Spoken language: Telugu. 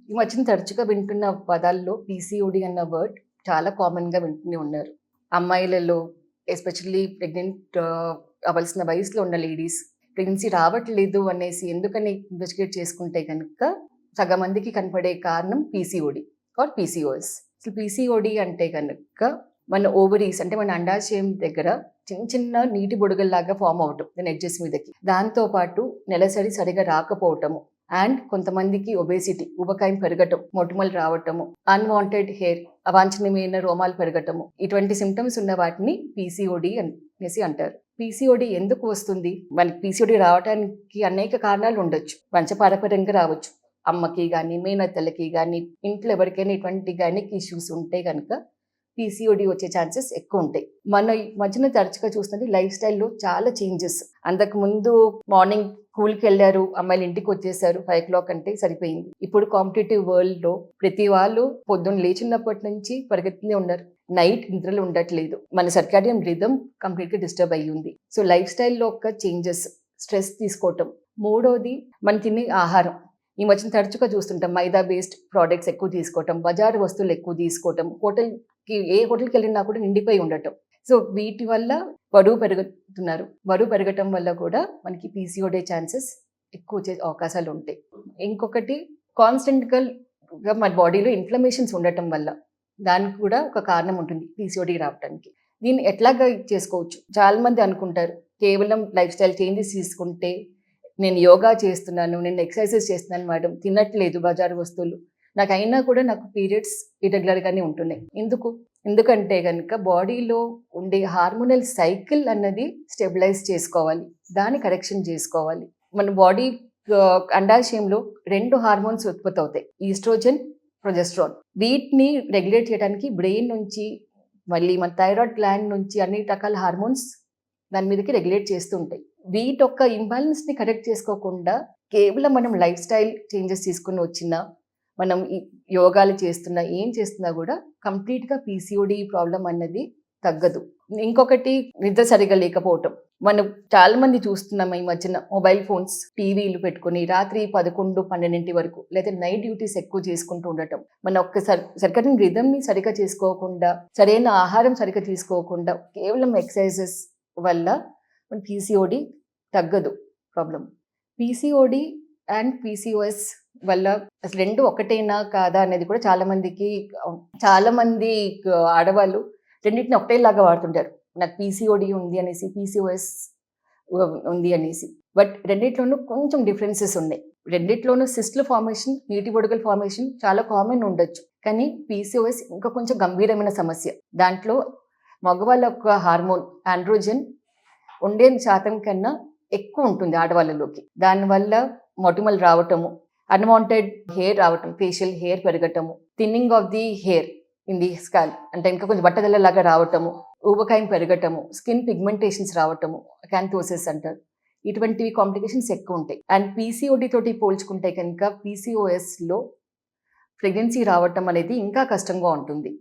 ఈ మధ్యన తరచుగా వింటున్న పదాల్లో పీసీఓడి అన్న వర్డ్ చాలా కామన్‌గా వింటూనే ఉన్నారు. అమ్మాయిలలో ఎస్పెషల్లీ ప్రెగ్నెంట్ అవ్వాల్సిన వయసులో ఉన్న లేడీస్ ప్రెగ్నెన్సీ రావట్లేదు అనేసి ఎందుకని ఇన్వెస్టిగేట్ చేసుకుంటే గనుక సగం మందికి కనపడే కారణం పీసీఓడి ఆర్ పీసీఓఎస్. అసలు పీసీఓడి అంటే గనుక మన ఓవరీస్ అంటే మన అండాశయం దగ్గర చిన్న చిన్న నీటి బుడగల్లాగా ఫామ్ అవటం దాని ఎడ్జెస్ మీదకి. దాంతో పాటు నెలసరి సరిగా రాకపోవటము అండ్ కొంతమందికి ఒబేసిటీ ఊబకాయం పెరగటం, మొటిమలు రావటము, అన్వాంటెడ్ హెయిర్ అవాంఛనీయమైన రోమాలు పెరగటము, ఇటువంటి సిమ్టమ్స్ ఉన్న వాటిని పీసీఓడి అనేసి అంటారు. పీసీఓడి ఎందుకు వస్తుంది? మనకి పీసీఓడి రావడానికి అనేక కారణాలు ఉండొచ్చు. వంశపారపర్యంగా రావచ్చు. అమ్మకి కానీ మేనత్తలకి కానీ ఇంట్లో ఎవరికైనా ఇటువంటి గైనిక్ ఇష్యూస్ ఉంటే కనుక పీసీఓడి వచ్చే ఛాన్సెస్ ఎక్కువ ఉంటాయి. మన ఈ మధ్యన తరచుగా చూస్తున్నది లైఫ్ స్టైల్లో చాలా చేంజెస్. అంతకుముందు మార్నింగ్ స్కూల్కి వెళ్ళారు, అమ్మాయిలు ఇంటికి వచ్చేసారు 5 o'clock అంటే సరిపోయింది. ఇప్పుడు కాంపిటేటివ్ వరల్డ్లో ప్రతి వాళ్ళు పొద్దున్న లేచినప్పటి నుంచి పరిగెత్తునే ఉన్నారు. నైట్ నిద్రలు ఉండట్లేదు. మన సర్కాడియన్ రిథమ్ కంప్లీట్గా డిస్టర్బ్ అయ్యి ఉంది. సో లైఫ్ స్టైల్లో ఒక చేంజెస్, స్ట్రెస్ తీసుకోవటం. మూడోది మనం తినే ఆహారం. ఈ మధ్యన తరచుగా చూస్తుంటాం మైదా బేస్డ్ ప్రోడక్ట్స్ ఎక్కువ తీసుకోవటం, బజారు వస్తువులు ఎక్కువ తీసుకోవటం, ఏ హోటల్కి వెళ్ళినా కూడా నిండిపోయి ఉండటం. సో వీటి వల్ల బరువు పెరుగుతున్నారు. బరువు పెరగటం వల్ల కూడా మనకి పీసీఓడి ఛాన్సెస్ ఎక్కువ వచ్చే అవకాశాలు ఉంటాయి. ఇంకొకటి కాన్స్టెంట్గా మన బాడీలో ఇన్ఫ్లమేషన్స్ ఉండటం వల్ల దానికి కూడా ఒక కారణం ఉంటుంది పీసీఓడి రావడానికి. దీన్ని ఎట్లాగా చేసుకోవచ్చు? చాలా మంది అనుకుంటారు కేవలం లైఫ్ స్టైల్ చేంజెస్ తీసుకుంటే, నేను యోగా చేస్తున్నాను, నేను ఎక్సర్సైజెస్ చేస్తున్నాను మేడం, తినట్లేదు బజారు వస్తువులు, నాకు అయినా కూడా నాకు పీరియడ్స్ ఇర్రెగ్యులర్గానే ఉంటున్నాయి. ఎందుకంటే కనుక బాడీలో ఉండే హార్మోనల్ సైకిల్ అన్నది స్టెబిలైజ్ చేసుకోవాలి, దాన్ని కరెక్షన్ చేసుకోవాలి. మన బాడీ అండాశయంలో 2 హార్మోన్స్ ఉత్పత్తి అవుతాయి, ఈస్ట్రోజన్, ప్రొజెస్ట్రాన్. వీటిని రెగ్యులేట్ చేయడానికి బ్రెయిన్ నుంచి మళ్ళీ మన థైరాయిడ్ గ్లాండ్ నుంచి అన్ని రకాల హార్మోన్స్ దాని మీదకి రెగ్యులేట్ చేస్తూ ఉంటాయి. వీటి యొక్క ఇంబ్యాలెన్స్ని కరెక్ట్ చేసుకోకుండా కేవలం మనం లైఫ్ స్టైల్ చేంజెస్ తీసుకుని వచ్చినా, మనం యోగాలు చేస్తున్నా, ఏం చేస్తున్నా కూడా కంప్లీట్గా పీసీఓడి ప్రాబ్లం అన్నది తగ్గదు. ఇంకొకటి నిద్ర సరిగా లేకపోవటం. మనం చాలా మంది చూస్తున్నాం ఈ మధ్యన మొబైల్ ఫోన్స్, టీవీలు పెట్టుకుని రాత్రి 11, 12 వరకు లేదా నైట్ డ్యూటీస్ ఎక్కువ చేసుకుంటూ ఉండటం. మన ఒక్కసారి సరికటిన రిథమ్ని సరిగా చేసుకోకుండా, సరైన ఆహారం సరిగా తీసుకోకుండా, కేవలం ఎక్సర్సైజెస్ వల్ల మన పీసీఓడి తగ్గదు ప్రాబ్లం. పీసీఓడి అండ్ పీసీఓఎస్ వల్ల అసలు 2 ఒకటేనా కాదా అనేది కూడా చాలా మంది ఆడవాళ్ళు రెండింటిని ఒకటేలాగా వాడుతుంటారు. నాకు పీసీఓడి ఉంది అనేసి, పీసీఓఎస్ ఉంది అనేసి. బట్ రెండిట్లోనూ కొంచెం డిఫరెన్సెస్ ఉన్నాయి. రెండిట్లోనూ సిస్ట్ల ఫార్మేషన్, నీటి బొడుగుల ఫార్మేషన్ చాలా కామన్ ఉండొచ్చు. కానీ పీసీఓఎస్ ఇంకా కొంచెం గంభీరమైన సమస్య. దాంట్లో మగవాళ్ళ యొక్క హార్మోన్ ఆండ్రోజన్ ఉండే శాతం కన్నా ఎక్కువ ఉంటుంది ఆడవాళ్ళలోకి. దానివల్ల మొటిమలు రావటము, అన్వాంటెడ్ హెయిర్ రావటం, ఫేషియల్ హెయిర్ పెరగటము, thinning of the hair in the scalp అంటే ఇంకా కొంచెం బట్టదల్లలాగా రావటము, ఊబకాయం పెరగటము, స్కిన్ పిగ్మెంటేషన్స్ రావటము, అకాంతోసిస్ అంటారు. ఇటువంటివి కాంప్లికేషన్స్ ఎక్కువ ఉంటాయి. అండ్ పీసీఓడి తోటి పోల్చుకుంటే కనుక పీసీఓఎస్లో ప్రెగ్నెన్సీ రావటం అనేది ఇంకా కష్టంగా ఉంటుంది.